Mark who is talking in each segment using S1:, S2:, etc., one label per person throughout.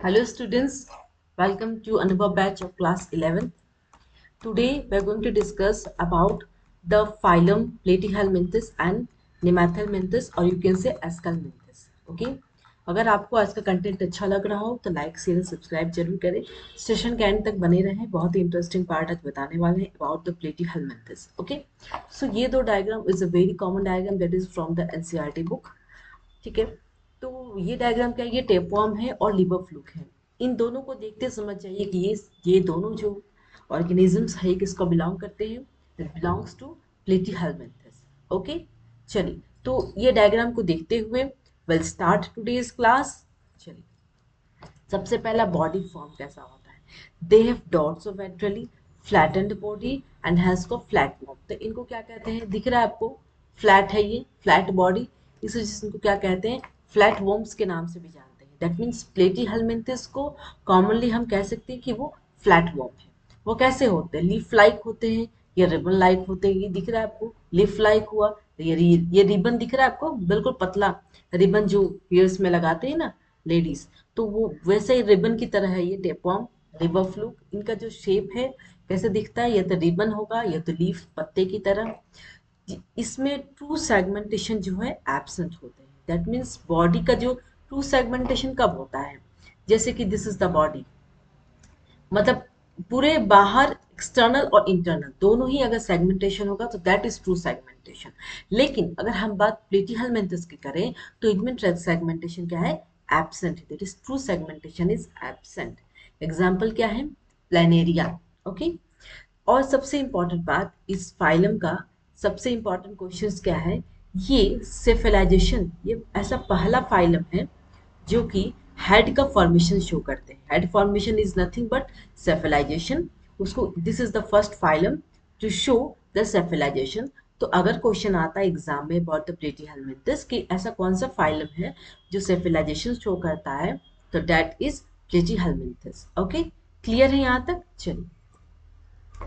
S1: Hello students, welcome to another batch of class 11. Today we are going to discuss about the phylum Platyhelminthes and Nemathelminthes or you can say Aschelminthes. Okay? अगर आपको आज का content अच्छा लग रहा हो तो लाइक शेयर सब्सक्राइब जरूर करें। सेशन के एंड तक बने रहें, बहुत ही इंटरेस्टिंग पार्ट आज बताने वाले हैं अबाउट द Platyhelminthes. ओके, सो ये दो diagram is a very common diagram that is from the NCERT book. ठीक है, तो ये डायग्राम क्या है, ये टेपवर्म है और लिवर फ्लूक है. इन दोनों को देखते समझ जाइए कि ये दोनों जो ऑर्गेनिजम्स है किसको बिलोंग करते हैं. It belongs to platyhelminthes. Okay, चलिए तो ये डायग्राम को देखते हुए विल स्टार्ट टुडेज क्लास. चलिए, सबसे पहला बॉडी फॉर्म कैसा होता है. They have dots of ventrally flattened body and has को फ्लैट वॉर्म. तो इनको क्या कहते हैं, दिख रहा है आपको, फ्लैट है ये, फ्लैट बॉडी, इस वजह से इनको क्या कहते हैं, फ्लैट वॉर्म्स के नाम से भी जानते हैं. दैट मीन्स प्लेटीहेल्मिन्थस को कॉमनली हम कह सकते हैं कि वो फ्लैट वॉर्म है. वो कैसे होते हैं, लीफ लाइक होते हैं या रिबन लाइक होते हैं. ये दिख रहा है आपको, लीफ लाइक हुआ. ये रिबन दिख रहा है आपको, बिल्कुल पतला रिबन जो हेयर्स में लगाते हैं ना लेडीज, तो वो वैसे ही रिबन की तरह है ये टेपवर्म, रिवर फ्लूक. इनका जो शेप है कैसे दिखता है, या तो रिबन होगा या तो लीफ पत्ते की तरह. इसमें ट्रू सेगमेंटेशन जो है एब्सेंट होते हैं. दैट मीन्स बॉडी का जो ट्रू सेगमेंटेशन कब होता है, जैसे कि दिस इज द बॉडी, मतलब पूरे बाहर एक्सटर्नल और इंटरनल दोनों ही अगर सेगमेंटेशन होगा तो दैट इज ट्रू सेगमेंटेशन. लेकिन अगर हम बात प्लेटीहेल्मिन्थस की करें तो इनमें सेगमेंटेशन क्या है, एब्सेंट है. That is true segmentation is absent. Example क्या है, प्लेनेरिया. ओके, और सबसे इंपॉर्टेंट बात इस फाइलम का, सबसे इंपॉर्टेंट क्वेश्चन क्या है, ये सेफेलाइजेशन, ये ऐसा पहला फाइलम है जो कि हेड का फॉर्मेशन शो करते हैं. Head formation is nothing but cephalization. उसको this is the first phylum to show the cephalization. तो अगर क्वेश्चन आता है एग्जाम में अबाउट द प्लेटीहेल्मिन्थस कि ऐसा कौन सा फाइलम है जो सेफेलाइजेशन शो करता है, तो that is Platyhelminthes. Okay, clear है यहाँ तक. चलिए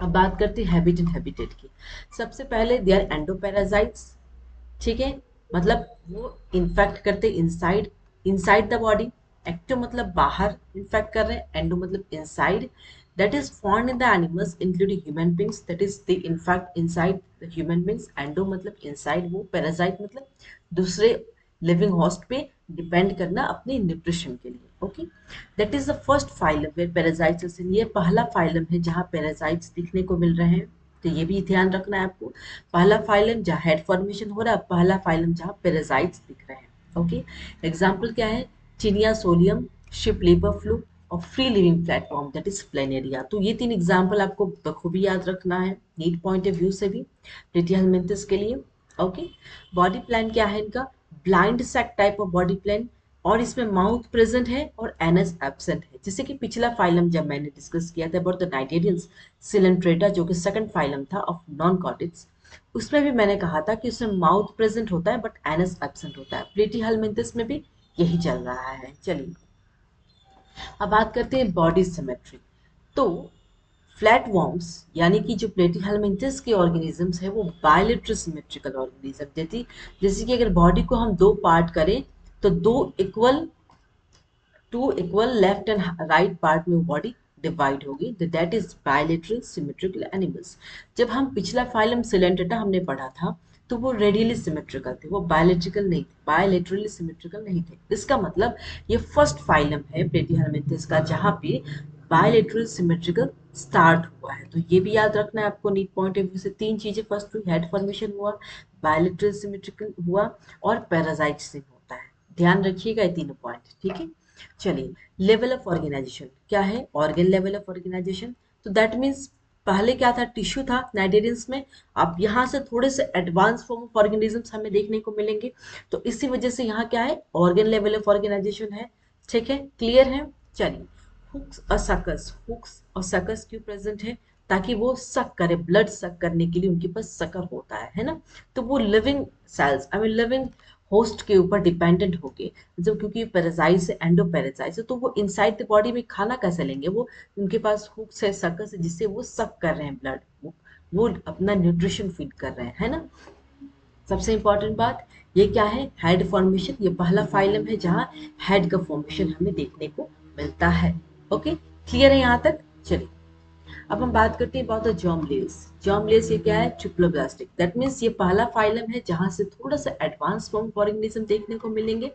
S1: अब बात करते हैं हैबिट एंड हैबिटेट की. सबसे पहले दे आर एंडोपैरासाइट्स. ठीक है, मतलब वो इन्फेक्ट करते inside, inside the body. Ecto मतलब बाहर इन्फेक्ट कर रहे हैं, एंडो मतलब inside. That is found in the animals including human beings. That is the infect inside the human beings. Endo मतलब इनसाइड, वो पैरासाइट मतलब दूसरे लिविंग होस्ट पे डिपेंड करना अपने न्यूट्रिशन के लिए. Okay, that is the first phylum where parasites. ये पहला फाइलम है जहाँ पैरासाइट्स दिखने को मिल रहे हैं. तो ये भी ध्यान रखना है आपको, पहला फाइलम जहाँ हेड फॉर्मेशन हो रहा है, पहला फाइलम जहाँ पैरासाइट्स दिख रहे हैं. ओके, एग्जांपल क्या है, टिनिया सोलियम, शिप लेबर फ्लू और free living flatworm that is planaria. तो ये तीन एग्जांपल आपको बखूबी याद रखना है नीट पॉइंट ऑफ व्यू से भी प्लेटीहेल्मिन्थस के लिए. ओके, बॉडी प्लान क्या है इनका, blind sac type of body plan, और इसमें माउथ प्रेजेंट है और एनस एब्सेंट है. जैसे कि पिछला फाइलम जब मैंने डिस्कस किया था अबाउट द नाइटेरियंस सिलेंट्रेटा, जो कि सेकंड फाइलम था ऑफ नॉन कॉटिड्स, उसमें भी मैंने कहा था कि उसमें माउथ प्रेजेंट होता है बट एनस एब्सेंट होता है. प्लेटीहेल्मिन्थस में भी यही चल रहा है. चलिए अब बात करते हैं बॉडी सिमेट्री. तो फ्लैट वॉर्म्स यानी कि जो प्लेटीहेल्मिन्थस के ऑर्गेनिजम्स है वो बायलेटरल सिमेट्रिकल ऑर्गेनिज्म, जैसे कि अगर बॉडी को हम दो पार्ट करें तो two equal left and right part में वो बॉडी डिवाइड होगी. That is bilateral symmetrical animals. जब हम पिछला फाइलम सिलेंट्रेटा हमने पढ़ा था तो वो रेडियली सिमेट्रिकल थे, वो बायोलॉजिकल नहीं थे, बायोलेटरली सिमेट्रिकल नहीं थे. इसका मतलब ये फर्स्ट फाइलम है प्लेटीहेल्मिन्थस का जहाँ पे बायोलेटरल सिमेट्रिकल स्टार्ट हुआ है. तो ये भी याद रखना है आपको नीट पॉइंट ऑफ व्यू से. तीन चीजें, फर्स्ट हुई हेड फॉर्मेशन हुआ, बायोलेटरल सिमेट्रिकल हुआ और पैरासाइट से होता है. ध्यान रखिएगा ये तीनों पॉइंट. ठीक है, चलिए लेवल ऑफ ऑर्गेनाइजेशन क्या है, ऑर्गन लेवल ऑफ ऑर्गेनाइजेशन. तो दैट मीन्स पहले क्या था, टिश्यू था नाइटेरियंस में. अब यहाँ से थोड़े से एडवांस फॉर्म ऑफ ऑर्गेनिजम्स हमें देखने को मिलेंगे, तो इसी वजह से यहाँ क्या है, ऑर्गन लेवल ऑफ ऑर्गेनाइजेशन है. ठीक है, क्लियर है. चलिए हुक्स और सकस क्यों प्रेजेंट है, ताकि वो सक करे, ब्लड सक करने के लिए उनके पास सकर होता है ना. तो वो living cells, I mean living host के ऊपर डिपेंडेंट हो गए. जब क्योंकि पैरासाइट से एंडोपैरासाइट से, तो वो इनसाइड द बॉडी में खाना कैसे लेंगे, वो उनके पास हुक्स है, सकस है, जिससे वो सक कर रहे हैं ब्लड, वो अपना न्यूट्रिशन फीड कर रहे हैं, है ना. सबसे इंपॉर्टेंट बात ये क्या है, हेड फॉर्मेशन. ये पहला फाइलम है जहाँ हेड का फॉर्मेशन हमें देखने को मिलता है। ओके, क्लियर है यहाँ तक? चलिए अब हम बात करते हैं about the germ layers. Germ layers ये क्या है? ट्रिप्लोब्लास्टिक। दैट मीन्स ये पहला फाइलम है जहां से थोड़ा सा एडवांस फॉर्म ऑफ ऑर्गेनिज्म देखने को मिलेंगे।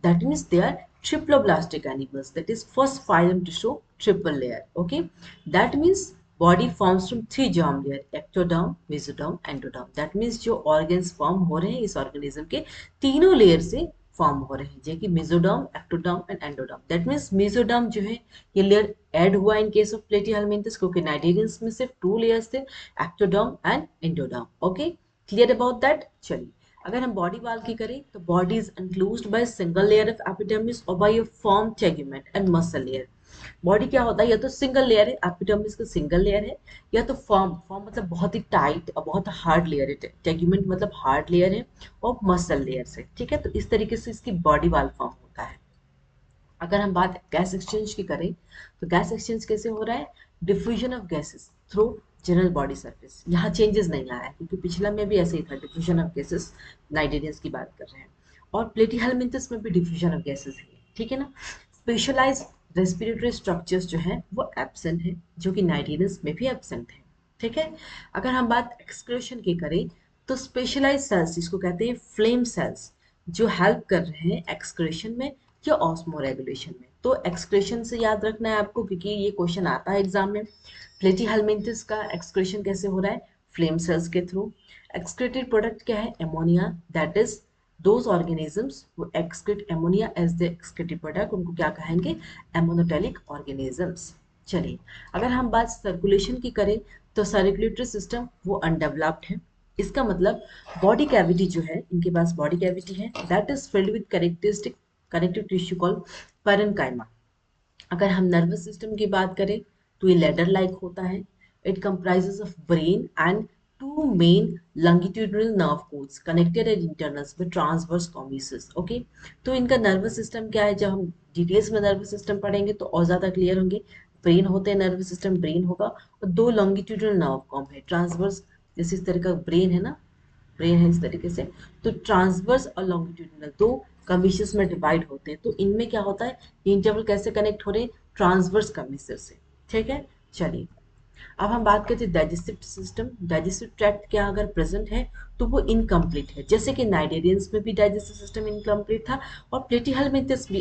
S1: That means they are triploblastic animals. That is first phylum to show triple layer. Okay, that means body forms from three germ layer: ectoderm, mesoderm, endoderm. That means जो organs form हो रहे हैं इस organism के तीनों layer से form हो रहे हैं, जो कि mesoderm, ectoderm and endoderm. That means mesoderm जो है ये लेयर ऐड हुआ इन केस ऑफ प्लेटिहेलमिंथस, क्योंकि नाइडेरियंस में सिर्फ टू लेयर्स थे, ectoderm and endoderm. Okay, clear about that? चलिए अगर हम बॉडी वाल की करें तो body is enclosed by single layer of epidermis और by a firm tegument and muscle layer. Body क्या होता है? या तो सिंगल लेयर है, एपिडर्मिस का सिंगल लेयर है, या तो फर्म, फर्म मतलब बहुत ही टाइट और बहुत हार्ड लेयर है, टेगुमेंट मतलब हार्ड लेयर है और मसल लेयर से। ठीक है, तो इस तरीके से इसकी बॉडी वाल फॉर्म होता है। अगर हम बात गैस एक्सचेंज की करें तो गैस एक्सचेंज कैसे हो रहा है? Diffusion of gases through general body surface. यहाँ चेंजेस नहीं आया है क्योंकि पिछला में भी ऐसे ही था, डिफ्यूजन ऑफ गैसेस। नाइटेरियंस की बात कर रहे हैं और प्लेटिहेलमिंथस में भी डिफ्यूजन ऑफ गैसेस है। ठीक है ना? स्पेशलाइज रेस्पिरेटरी स्ट्रक्चर्स जो है वो एब्सेंट है, जो कि नाइटेरियंस में भी एब्सेंट है। ठीक है, अगर हम बात एक्सक्रेशन की करें तो स्पेशलाइज सेल्स, जिसको कहते हैं फ्लेम सेल्स, जो हेल्प कर रहे हैं एक्सक्रेशन में या ऑस्मो रेगुलेशन में। तो एक्सक्रेशन से याद रखना है आपको, क्योंकि ये क्वेश्चन आता है एग्जाम में। प्लेटिहेलमिंथस का एक्सक्रेशन कैसे हो रहा है? फ्लेम सेल्स के थ्रू। एक्सक्रेटेड प्रोडक्ट क्या है? Ammonia. That is those organisms वो excrete ammonia as the excreted product, उनको क्या कहेंगे? Ammonotelic organisms. चलिए अगर हम बात सर्कुलेशन की करें तो सर्कुलेटरी सिस्टम वो अनडेवलप्ड है। इसका मतलब बॉडी कैविटी जो है, इनके पास बॉडी कैविटी है, that is filled with characteristic connective tissue called parenchyma. अगर हम नर्वस सिस्टम की बात करें तो ये लेडर लाइक होता है। It comprises of brain and two main longitudinal nerve cords connected at intervals with transverse commissures. Okay, तो इनका नर्वस सिस्टम क्या है? जब हम डिटेल्स में नर्वस सिस्टम पढ़ेंगे तो और ज्यादा क्लियर होंगे। ब्रेन होते हैं, नर्वस सिस्टम ब्रेन होगा, और दो लॉन्गिट्यूडिनल नर्व कॉम है, ट्रांसवर्स, जैसे इस तरह का ब्रेन है ना, ब्रेन है इस तरीके से। तो ट्रांसवर्स और लॉन्गिट्यूडिनल दो कमीशंस में डिवाइड होते हैं। तो इनमें क्या होता है? ये इंटरवल कैसे कनेक्ट हो रहे हैं? ट्रांसवर्स कमीशर से। ठीक है, चलिए अब हम बात करते हैं डाइजेस्टिव सिस्टम। डाइजेस्टिव ट्रैक्ट क्या अगर प्रेजेंट है तो वो इनकम्प्लीट है, जैसे कि नाइडेरियंस में भी डाइजेस्टिव सिस्टम इनकम्प्लीट था और प्लेटिहेलमिंथस भी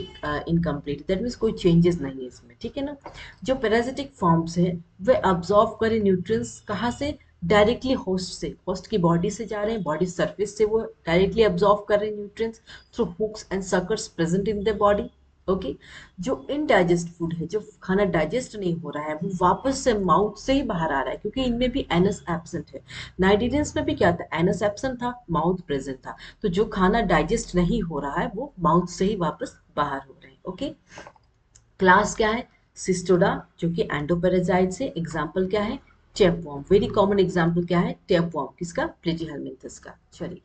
S1: इनकम्प्लीट। दैट मीन्स कोई चेंजेस नहीं है इसमें। ठीक है ना? जो पैरासिटिक फॉर्म्स है वे अब्जॉर्व करें न्यूट्रिएंट्स कहाँ से? डायरेक्टली होस्ट से, होस्ट की बॉडी से जा रहे हैं, बॉडी सरफेस से वो डायरेक्टली अब्जॉर्व कर रहे हैं nutrients through hooks and suckers present in the body. Okay, जो इनडाइजेस्ट फूड है, जो खाना डाइजेस्ट नहीं हो रहा है, वो वापस से माउथ से ही बाहर आ रहा है, क्योंकि इनमें भी एनस एब्सेंट है। नाइटेरियंस में भी क्या था? एनस एब्सेंट था, माउथ प्रेजेंट था। तो जो खाना डाइजेस्ट नहीं हो रहा है वो माउथ से ही वापस बाहर हो रहे हैं। ओके, क्लास क्या है? सिस्टोडा, जो कि एंडोपेराजाइट से। एग्जाम्पल क्या है? टेपवर्म। वेरी कॉमन एग्जाम्पल क्या है? टेपवर्म। किसका? प्लेटिहेलमिंथस का। चलिए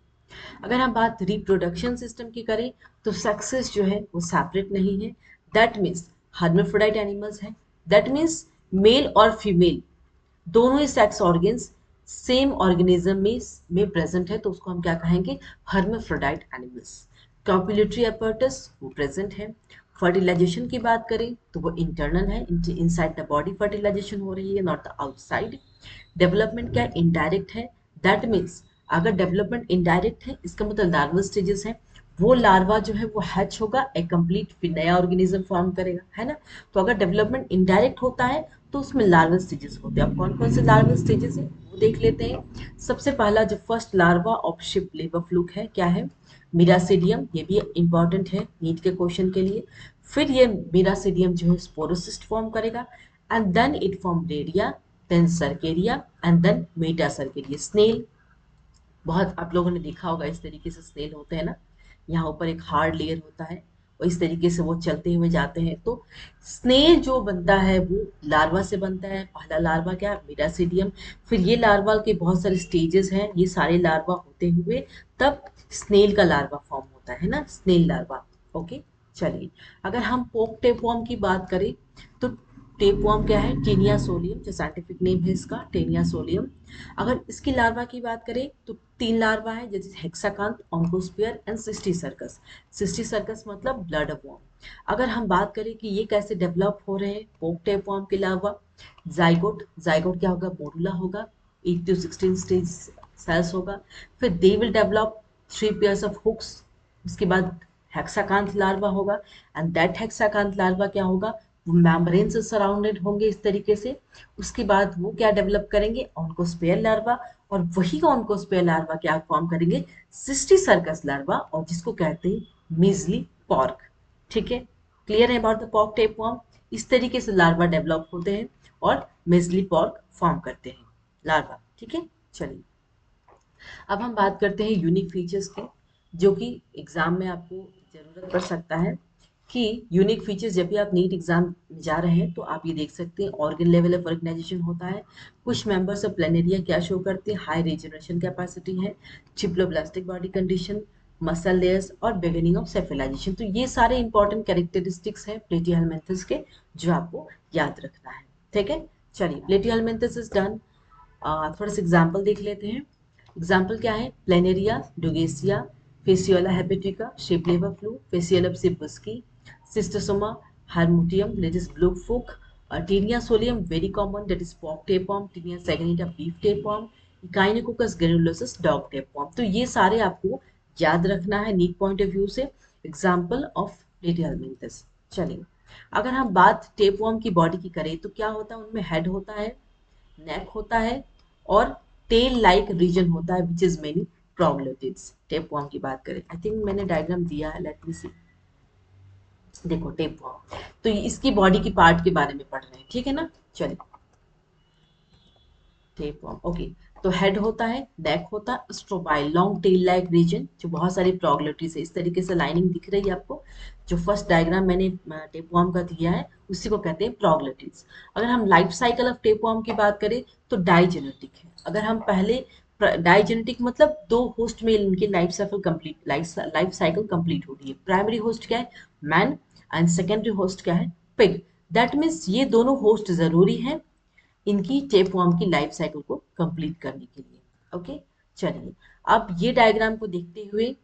S1: अगर हम बात रिप्रोडक्शन सिस्टम की करें तो सक्सेस जो है वो सेपरेट नहीं है। दैट मीन्स हर्मेफ्रोडाइट एनिमल्स है। दैट मीन्स मेल और फीमेल दोनों ही सेक्स ऑर्गन्स सेम ऑर्गेनिज्म में प्रेजेंट है, तो उसको हम क्या कहेंगे? Hermaphrodite animals. कॉपुलेटरी apparatus वो प्रेजेंट है। फर्टिलाइजेशन की बात करें तो वो इंटरनल है, इनसाइड द बॉडी फर्टिलाइजेशन हो रही है, नॉट द आउटसाइड। डेवलपमेंट क्या? इनडायरेक्ट है। दैट मीन्स अगर डेवलपमेंट इनडायरेक्ट है इसका मतलब लार्वल स्टेजेस है, वो लार्वा जो है वो हैच होगा, एक कंप्लीट फिर नया ऑर्गेनिज्म फॉर्म करेगा, है ना? तो अगर डेवलपमेंट इनडायरेक्ट होता है तो उसमें लार्वल स्टेजेस होते हैं। अब कौन कौन से लार्वल स्टेजेस है वो देख लेते हैं। सबसे पहला जो first larva of ship liver fluke है, क्या है? मिरासीडियम। ये भी इंपॉर्टेंट है नीट के क्वेश्चन के लिए। फिर ये मिरासीडियम जो है स्पोरोसिस्ट फॉर्म करेगा and then it form redia, then cercaria and then meta cercaria. Snail, बहुत आप लोगों ने देखा होगा इस तरीके से स्नेल होते हैं ना, यहाँ ऊपर एक हार्ड लेयर होता है और इस तरीके से वो चलते हुए जाते हैं। तो स्नेल जो बनता है वो लार्वा से बनता है। पहला लार्वा क्या? मिरासीडियम। फिर ये लार्वा के बहुत सारे स्टेजेस हैं, ये सारे लार्वा होते हुए तब स्नेल का लार्वा फॉर्म होता है ना, स्नेल लार्वा। ओके, चलिए अगर हम पोक टेपवर्म की बात करें तो टेपवर्म क्या है? टेनिया सोलियम, जो साइंटिफिक नेम है इसका, टेनिया सोलियम। अगर इसकी लार्वा की बात करें तो 3 लार्वा है, जैसे हेक्साकांथ, ऑन्कोस्पियर एंड सिस्टीसर्कस। सिस्टीसर्कस मतलब ब्लड वर्म। अगर हम बात करें कि ये कैसे डेवलप हो रहे हैं, पोक टेपवर्म के लार्वा, जाइगोट, जाइगोट क्या होगा? मोडुला होगा, 8 to 16 स्टेज सेल्स होगा। फिर they will develop 3 pairs of hooks. उसके बाद हेक्साकांथ लार्वा होगा, एंड दैट हेक्साकांथ लार्वा क्या होगा? वो मेम्ब्रेन से सराउंडेड होंगे इस तरीके से। उसके बाद वो क्या डेवलप करेंगे? ऑन्कोस्पेयर लार्वा। और वही ऑन्कोस्पेयर लार्वा क्या फॉर्म करेंगे? सिस्टीसर्कस लार्वा, और जिसको कहते हैं मीजली पॉर्क। ठीक है, क्लियर है अबाउट द पॉर्क टेपवर्म? इस तरीके से लार्वा डेवलप होते हैं और मीजली पॉर्क फॉर्म करते हैं लार्वा। ठीक है, चलिए अब हम बात करते हैं यूनिक फीचर्स की, जो कि एग्जाम में आपको जरूरत पड़ सकता है। कि यूनिक फीचर्स, जब भी आप नीट एग्जाम में जा रहे हैं तो आप ये देख सकते हैं, ऑर्गन लेवल ऑफ ऑर्गेनाइजेशन होता है, कुछ मेंबर्स ऑफ प्लेनेरिया क्या शो करते हैं? हाई रिजनरेशन कैपेसिटी है, triploblastic body condition, muscle layers और बिगिनिंग ऑफ सेफलाइजेशन। तो ये सारे इंपॉर्टेंट कैरेक्टरिस्टिक्स हैं प्लेटिहेलमिन्थस के, जो आपको याद रखना है। ठीक है, चलिए प्लेटिहेलमिन्थस इज डन। थोड़ा सा एग्जाम्पल देख लेते हैं। एग्जाम्पल क्या है? Planaria, dugesia, fasciola hepatica, sheep liver fluke, fasciola buski, schistosoma haematobium, that is blue fook, taenia solium very common, that is pork tapeworm, taenia saginata beef tapeworm, Echinococcus granulosus dog tapeworm। तो ये सारे आपको याद रखना है NEET point of view से, example of प्लेटिहेलमिन्थस। चलिए अगर हम बात टेपवर्म की बॉडी की करें तो क्या होता है? उनमें हेड होता है, नेक होता है और टेल लाइक रीजन होता है, which is many proglottids. Tapeworm की बात करें, आई थिंक मैंने डायग्राम दिया है, लेट मी सी। देखो टेपवर्म, तो इसकी बॉडी की पार्ट के बारे में पढ़ रहे हैं, ठीक है ना? चलिए टेपवर्म, ओके। तो हेड होता है, नेक होता है, स्ट्रोबाइल लॉन्ग टेल लाइक रीजन, जो बहुत सारी प्रोग्लोटिड्स है, इस तरीके से लाइनिंग दिख रही है आपको। जो फर्स्ट डायग्राम मैंने टेपवर्म का दिया है उसी को कहते हैं प्रोग्लोटिड्स। अगर हम लाइफ साइकिल ऑफ टेपवर्म की बात करें तो डाइजेनेटिक है। अगर हम पहले डाइजेनेटिक मतलब दो होस्ट में इनकी life cycle complete, life cycle complete होती है। प्राइमरी होस्ट क्या है? मैन, एंड सेकेंडरी होस्ट क्या है? पिग। दैट मीन्स ये दोनों होस्ट जरूरी हैं इनकी टेपवर्म की लाइफ साइकिल को कंप्लीट करने के लिए। ओके, चलिए अब ये डायग्राम को देखते हुए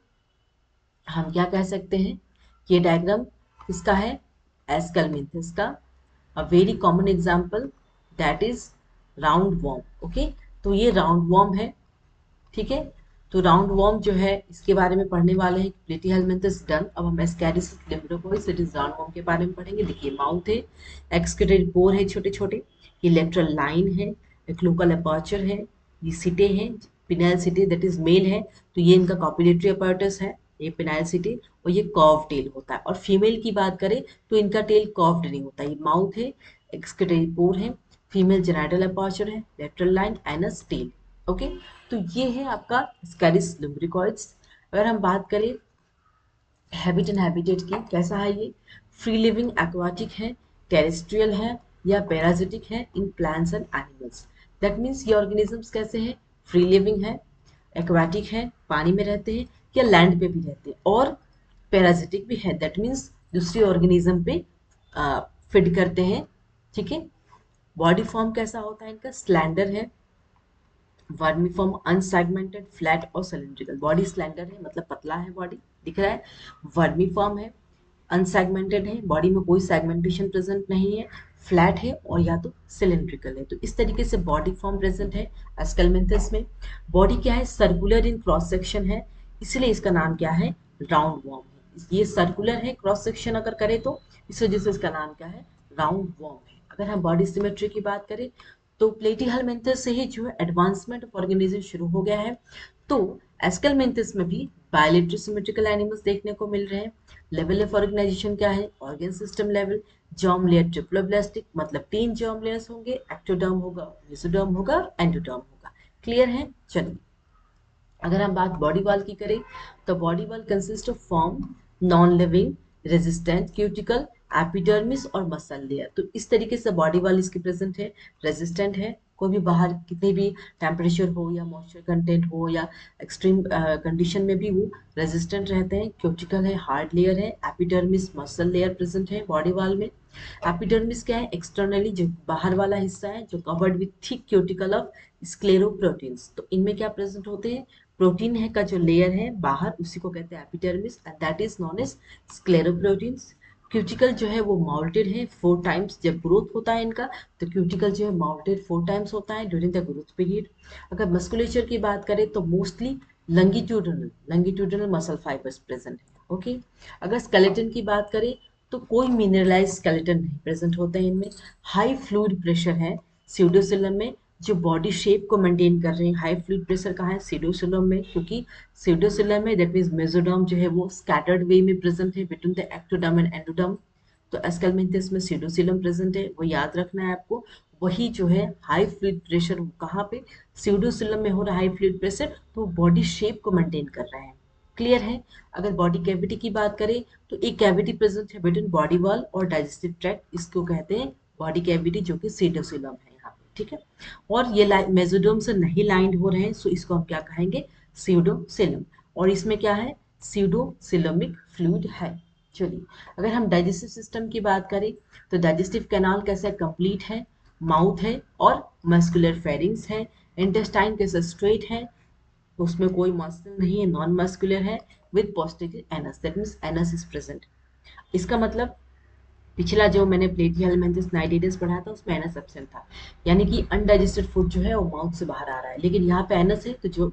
S1: हम क्या कह सकते हैं? ये डायग्राम किसका है? एस्केलमिंथस का। A very common example, that is round worm. Okay, तो ये राउंड वर्म है, ठीक है। तो राउंड वर्म जो है इसके बारे में पढ़ने वाले हैं, प्लेटिहेलमिन्थस डन। अब हम ascaris lumbricoides, that is round worm के बारे में पढ़ेंगे। देखिए माउथ है, एक्सक्रीटेड पोर है छोटे छोटे, ये लेटरल लाइन है, एक लोकल अपर्चर है, ये सिटे हैं, phenyl setae that is male है, तो ये इनका कॉपुलेटरी अपैरेटस है, ये पिनाइल सिटे, और ये कर्व टेल होता है। और फीमेल की बात करें तो इनका टेल कर्व्ड नहीं होता। ये माउथ है, एक्सक्रीटेड पोर है, फीमेल जेनाइटल अपर्चर है, lateral line, anus tail. Okay, तो ये है आपका स्कैरिस लुम्ब्रिकॉइड्स। अगर हम बात करें हैबिट एंड हैबिटेट की, कैसा है ये? फ्री लिविंग एक्वाटिक है, टेरेस्ट्रियल है, या पैराजिटिक है in plants and animals. That means ये ऑर्गेनिजम्स कैसे हैं? फ्री लिविंग है, एक्वाटिक है, पानी में रहते हैं या लैंड पे भी रहते हैं, और पैराजिटिक भी है, दैट मीन्स दूसरी ऑर्गेनिज्म पे फीड करते हैं। ठीक है, बॉडी फॉर्म कैसा होता है इनका? स्लैंडर है, वर्मीफॉर्म, अनसेगमेंटेड, फ्लैट और सिलिंड्रिकल। बॉडी स्लैंडर है मतलब पतला है बॉडी, दिख रहा है। वर्मीफॉर्म है, अनसेगमेंटेड है, बॉडी में कोई सेगमेंटेशन प्रेजेंट नहीं है, फ्लैट है, और या तो सिलिंड्रिकल है। तो इस तरीके से बॉडी फॉर्म प्रेजेंट है एस्केलमिंथस में। बॉडी क्या है? सर्कुलर इन क्रॉस सेक्शन है, इसलिए इसका नाम क्या है? राउंड वॉर्म है। ये सर्कुलर है क्रॉस सेक्शन अगर करें तो इस वजह से इसका नाम क्या है? राउंड वॉर्म है। अगर हम बॉडी सिमेट्री की बात करें तो प्लेटिहेलमिन्थस से ही जो है एडवांसमेंट ऑफ ऑर्गेनिज्म शुरू हो गया है। तो एस्केलमिन्थस में भी बायलेटरल सिमेट्रिकल एनिमल्स देखने को मिल रहे हैं। लेवल ऑफ ऑर्गेनाइजेशन क्या है? Organ system level. Germ layer triploblastic, मतलब 3 जर्म लेयर्स होंगे, एक्टोडर्म होगा, मेसोडर्म होगा और एंडोडर्म होगा। क्लियर है? चलिए अगर हम बात बॉडी वॉल की करें तो body wall consist of form, non living, resistant cuticle epidermis और मसल लेयर। तो इस तरीके से बॉडी वाल इसकी प्रेजेंट है, रेजिस्टेंट है, कोई भी बाहर कितने भी टेम्परेचर हो या मॉइस्चर कंटेंट हो या एक्सट्रीम कंडीशन में भी वो रेजिस्टेंट रहते हैं। क्यूटिकल है, हार्ड लेयर है, एपिडर्मिस मसल लेयर प्रेजेंट है बॉडी वाल में। एपिडर्मिस क्या है? एक्सटर्नली जो बाहर वाला हिस्सा है जो covered with thick cuticle of scleroproteins. तो इनमें क्या प्रेजेंट होते हैं? प्रोटीन है का जो लेयर है बाहर, उसी को कहते हैं epidermis, and that is known as scleroproteins. Cuticle जो है वो माउल्टेड है 4 टाइम्स। जब ग्रोथ होता है इनका तो क्यूटिकल जो है माउल्टेड 4 टाइम्स होता है ड्यूरिंग द ग्रोथ पीरियड। अगर मस्कुलेचर की बात करें तो मोस्टली लंगिट्यूडनल मसल फाइबर्स प्रेजेंट है। ओके, अगर स्केलेटन की बात करें तो कोई मिनरलाइज स्केलेटन नहीं प्रेजेंट होते हैं इनमें। हाई फ्लूइड प्रेशर है स्यूडोसिलम में, जो बॉडी शेप को मेंटेन कर रहे हैं। हाई फ्लूइड प्रेशर कहाँ है? स्यूडोसिलम में, क्योंकि स्यूडोसिलम में दैट मीन्स मेसोडर्म जो है वो स्कैटर्ड वे में प्रेजेंट है between the ectoderm and endoderm. तो एस्केलमेंथिस में स्यूडोसिलम प्रेजेंट है, वो याद रखना है आपको। वही जो है हाई फ्लूइड प्रेशर कहाँ पे? स्यूडोसिलम में हो रहा है हाई फ्लूइड प्रेशर, तो बॉडी शेप को मेंटेन कर रहे हैं। क्लियर है? अगर बॉडी कैविटी की बात करें तो एक कैविटी प्रेजेंट है बिटवीन बॉडी वॉल और डाइजेस्टिव ट्रैक्ट, इसको कहते हैं बॉडी कैविटी, जो कि सीडोसिलम है यहाँ पे। ठीक है, और ये मेसोडर्म से नहीं लाइंड हो रहे हैं, सो इसको हम क्या कहेंगे? सीडोसिलम। और इसमें क्या है? सीडोसिलमिक फ्लूइड है। चलिए, अगर हम डाइजेस्टिव सिस्टम की बात करें तो डाइजेस्टिव कैनाल कैसे? कंप्लीट है, माउथ है और मस्कुलर फेरिंग्स है। इंटेस्टाइन कैसे? स्ट्रेट है, उसमें कोई मसल नहीं है, नॉन मस्कुलर है, with posterior anus, that means anus is present. इसका मतलब पिछला जो मैंने प्लेटी हेलमेंथिस नाइडेरियस पढ़ा था उसमें एनस एब्सेंट था, यानी कि अनडाइजेस्टेड फूड जो है वो माउथ से बाहर आ रहा है, लेकिन यहाँ पे एनस है तो जो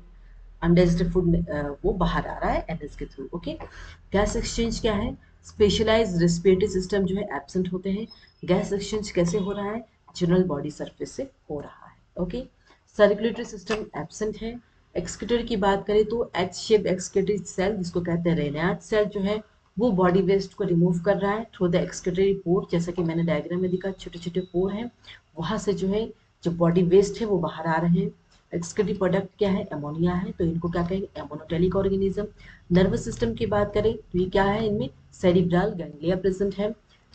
S1: अनडाइजेस्टेड फूड वो बाहर आ रहा है एनस के थ्रू। ओके, गैस एक्सचेंज क्या है? स्पेशलाइज रेस्पिरेटरी सिस्टम जो है एब्सेंट होते हैं। गैस एक्सचेंज कैसे हो रहा है? जनरल बॉडी सरफेस से हो रहा है। ओके, सर्कुलेटरी सिस्टम एब्सेंट है। एक्सक्रीटरी की बात करें तो एच शेप एक्सक्रीटरी सेल, जिसको कहते हैं रेनार्ड सेल, जो है वो बॉडी वेस्ट को रिमूव कर रहा है थ्रू द एक्सक्रीटरी पोर। जैसा कि मैंने डायग्राम में दिखा, छोटे छोटे पोर हैं, वहां से जो है जो बॉडी वेस्ट है वो बाहर आ रहे हैं। एक्सक्रीटरी प्रोडक्ट क्या है? एमोनिया है, तो इनको क्या कहेंगे? एमोनोटेलिक ऑर्गेनिज्म। नर्वस सिस्टम की बात करें तो ये क्या है? इनमें सेरिब्रल गैंग्लिया प्रेजेंट है।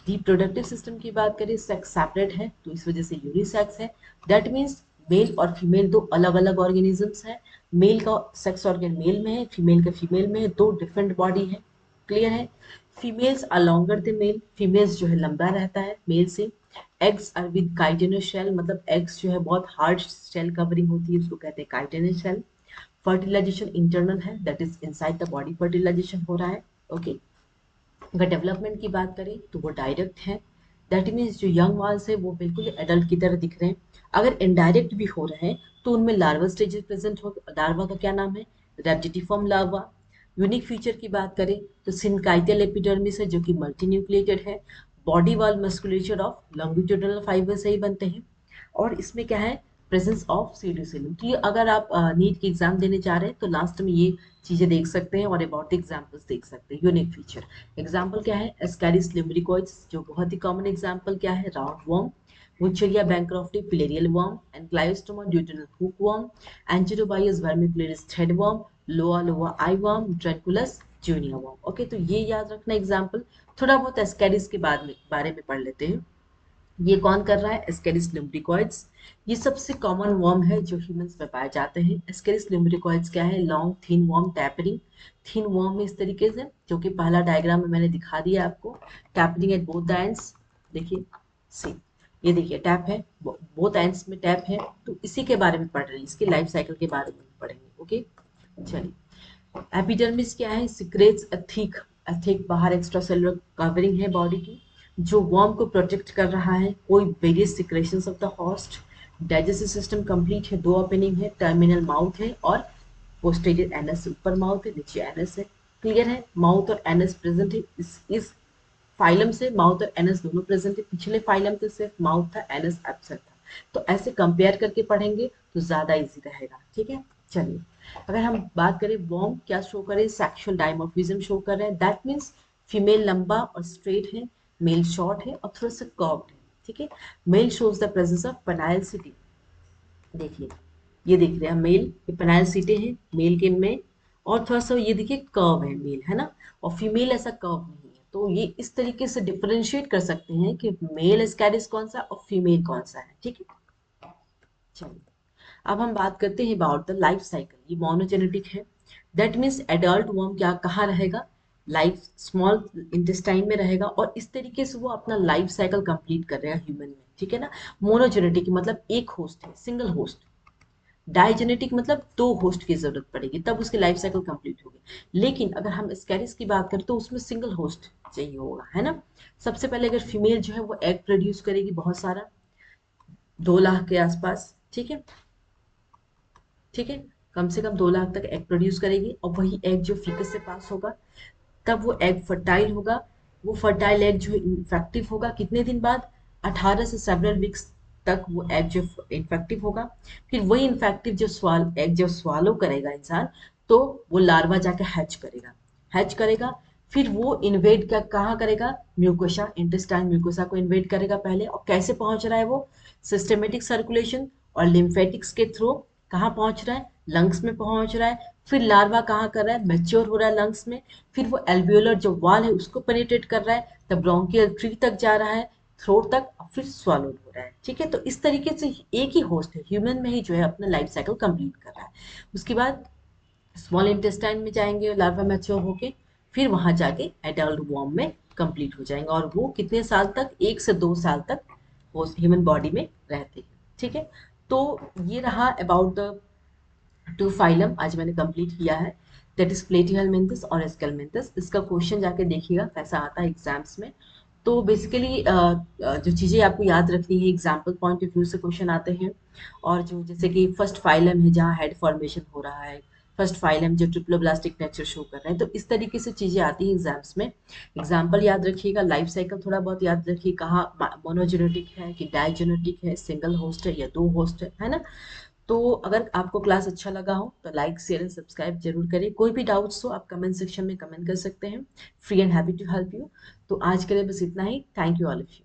S1: रिप्रोडक्टिव सिस्टम की बात करें, सेक्स सेपरेट है तो इस वजह से यूनिसेक्स है। दैट मीन्स मेल और फीमेल दो अलग अलग ऑर्गेनिजम्स हैं। मेल का सेक्स ऑर्गन मेल में है, फीमेल का फीमेल में है, दो डिफरेंट बॉडी है। क्लियर है? Females are longer the male, females जो है लंबा रहता है मेल से। Eggs are with chitinous shell, मतलब एग्स जो है बहुत हार्ड शेल कवरिंग होती है, उसको कहते हैं काइटिनस शेल। फर्टिलाइजेशन इंटरनल है, that is inside the body fertilization हो रहा है। ओके, अगर डेवलपमेंट की बात करें तो वो डायरेक्ट है, दैट मीन्स जो यंग वाल्स है वो बिल्कुल एडल्ट की तरह दिख रहे हैं। अगर इनडायरेक्ट भी हो रहे हैं तो उनमें लार्वा स्टेजेस प्रेजेंट हो। लार्वा का क्या नाम है? रेप्टिफॉर्म लार्वा। यूनिक फीचर की बात करें तो सिनकाइटल एपिडर्मिस है जो कि मल्टी न्यूक्लिएटेड है। Body wall musculature of longitudinal fiber से ही बनते हैं। और इसमें क्या है? Presence of pseudocoelom. तो ये अगर आप नीट की एग्जाम देने जा रहे हैं तो लास्ट में ये चीजें देख सकते हैं और अबाउट एग्जाम्पल्स देख सकते हैं। यूनिक फीचर एग्जाम्पल क्या है? एस्कैरिस लिम्बरिकोइड्स, जो बहुत ही कॉमन एग्जाम्पल क्या है? Round worm. Wucheria bancrofti filarial worm and Glioblastoma duodenal hookworm, Angirobius vermicularius threadworm, Loa eyeworm, Dracula's junior worm। Okay, तो ये याद रखना एग्जाम्पल। थोड़ा बहुत एस्कैरिस के बारे में पढ़ लेते हैं। ये कौन कर रहा है? एस्केरिस लिम्ब्रिकॉइड्स। ये सबसे कॉमन वर्म है जो ह्यूमंस में पाए जाते हैं। एस्केरिस लिम्ब्रिकॉइड्स क्या है? Long thin worm, tapering thin worm है इस तरीके से, जो कि पहला डायग्राम में मैंने दिखा दिया आपको। Tapering at both the ends, देखिए सी, ये देखिए टैप है, बोथ एंड्स में टैप है। तो इसी के बारे में पढ़ रहे हैं, इसके लाइफ साइकिल के बारे में पढ़ेंगे। ओके, चलिए, एपिडर्मिस क्या है? सिक्रेट्स थिक बाहर एक्स्ट्रा सेलुलर कवरिंग है बॉडी की, जो वर्म को प्रोटेक्ट कर रहा है। कोई various secretions of the host. Digestive system complete है, दो ओपनिंग है, टर्मिनल माउथ है और पोस्टीरियर एनस, ऊपर माउथ है नीचे एनस है। क्लियर है? माउथ और एनस प्रेजेंट है। इस फाइलम से माउथ और एनस दोनों प्रेजेंट है। पिछले फाइलम से सिर्फ माउथ था, एनस एब्सेंट था। तो ऐसे कंपेयर करके पढ़ेंगे तो ज्यादा इजी रहेगा। ठीक है, चलिए, अगर हम बात करें वर्म क्या शो करे? सेक्सुअल डायमॉर्फिज्म शो कर रहे हैं। दैट मीन्स फीमेल लंबा और स्ट्रेट है, मेल शॉर्ट है और थोड़ा सा कर्व्ड है। ठीक है, male shows the presence of penile setae. देखिए, ये देख रहे हैं मेल, ये पेनाइल सीटे हैं मेल के में, और थोड़ा सा ये देखिए कर्व है मेल, है ना, और फीमेल ऐसा कर्व नहीं है। तो ये इस तरीके से डिफरेंशिएट कर सकते हैं कि मेल एस्कैरिस कौन सा और फीमेल कौन सा है। ठीक है, चलिए अब हम बात करते हैं अबाउट द लाइफ साइकिल। ये मोनोजेनेटिक है, दैट मीन्स एडल्ट वर्म क्या कहाँ रहेगा, लाइफ स्मॉल इंटेस्टाइन में रहेगा और इस तरीके से वो अपना लाइफ साइकिल कंप्लीट कर रहा है ह्यूमन में। ठीक है ना, मोनोजेनेटिक मतलब एक होस्ट है, सिंगल होस्ट। डाइजेनेटिक मतलब दो होस्ट की जरूरत पड़ेगी तब उसकी लाइफ साइकिल कंप्लीट होगी। लेकिन अगर हम स्कैरिस की बात करें तो उसमें सिंगल होस्ट चाहिए होगा, है ना। सबसे पहले अगर फीमेल जो है वो एग प्रोड्यूस करेगी बहुत सारा, 2 लाख के आसपास। ठीक है, ठीक है, कम से कम 2 लाख तक एग प्रोड्यूस करेगी और वही एग जो फीकस से पास होगा तब वो एग फर्टाइल होगा। वो फर्टाइल एग जो इन्फेक्टिव होगा कितने दिन बाद, 18 से सेवरल वीक्स तक वो एग जो इन्फेक्टिव होगा। फिर वही इन्फेक्टिव जो एग जब स्वालो करेगा इंसान, तो वो लार्वा जाके हैच करेगा, हैच करेगा। फिर वो इन्वेड क्या कहाँ करेगा, म्यूकोसा, इंटेस्टाइन म्यूकोसा को इन्वेड करेगा पहले। और कैसे पहुंच रहा है वो, सिस्टेमेटिक सर्कुलेशन और लिम्फेटिक्स के थ्रू। कहाँ पहुंच रहा है, लंग्स में पहुंच रहा है। फिर लार्वा कहाँ कर रहा है, मैच्योर हो रहा है लंग्स में। फिर वो एल्वियोलर जो वाल है उसको पेनिट्रेट कर रहा है, तब ब्रोंकियल ट्री तक जा रहा है, थ्रोट तक, और फिर स्वालोड हो रहा है। ठीक है, तो इस तरीके से एक ही होस्ट है ह्यूमन में ही जो है अपना लाइफ साइकिल कंप्लीट कर रहा है। उसके बाद स्मॉल इंटेस्टाइन में जाएंगे लार्वा मैच्योर होके, फिर वहां जाके एडल्ट वॉर्म में कंप्लीट हो जाएंगे और वो कितने साल तक, 1 से 2 साल तक वो ह्यूमन बॉडी में रहते हैं। ठीक है, तो ये रहा अबाउट द टू फाइलम, आज मैंने कंप्लीट किया है, दैट इज प्लेटिहेलमिन्थस और एस्केलमिन्थस। इसका क्वेश्चन जाके देखिएगा कैसा आता है एग्जाम्स में। तो बेसिकली जो चीज़ें आपको याद रखनी है, एग्जाम्पल पॉइंट ऑफ व्यू से क्वेश्चन आते हैं। और जो जैसे कि फर्स्ट फाइलम है जहाँ हेड फॉर्मेशन हो रहा है, फर्स्ट फाइलम जो ट्रिप्लोब्लास्टिक नेचर शो कर रहा है, तो इस तरीके से चीज़ें आती हैं एग्जाम्स में। एग्जाम्पल याद रखिएगा, लाइफ साइकिल थोड़ा बहुत याद रखिए, कहाँ मोनोजेनेटिक है कि डायजेनेटिक है, सिंगल होस्ट है या दो होस्ट है ना। तो अगर आपको क्लास अच्छा लगा हो तो लाइक शेयर एंड सब्सक्राइब जरूर करें। कोई भी डाउट्स हो आप कमेंट सेक्शन में कमेंट कर सकते हैं, free and happy to help you. तो आज के लिए बस इतना ही, thank you all of you.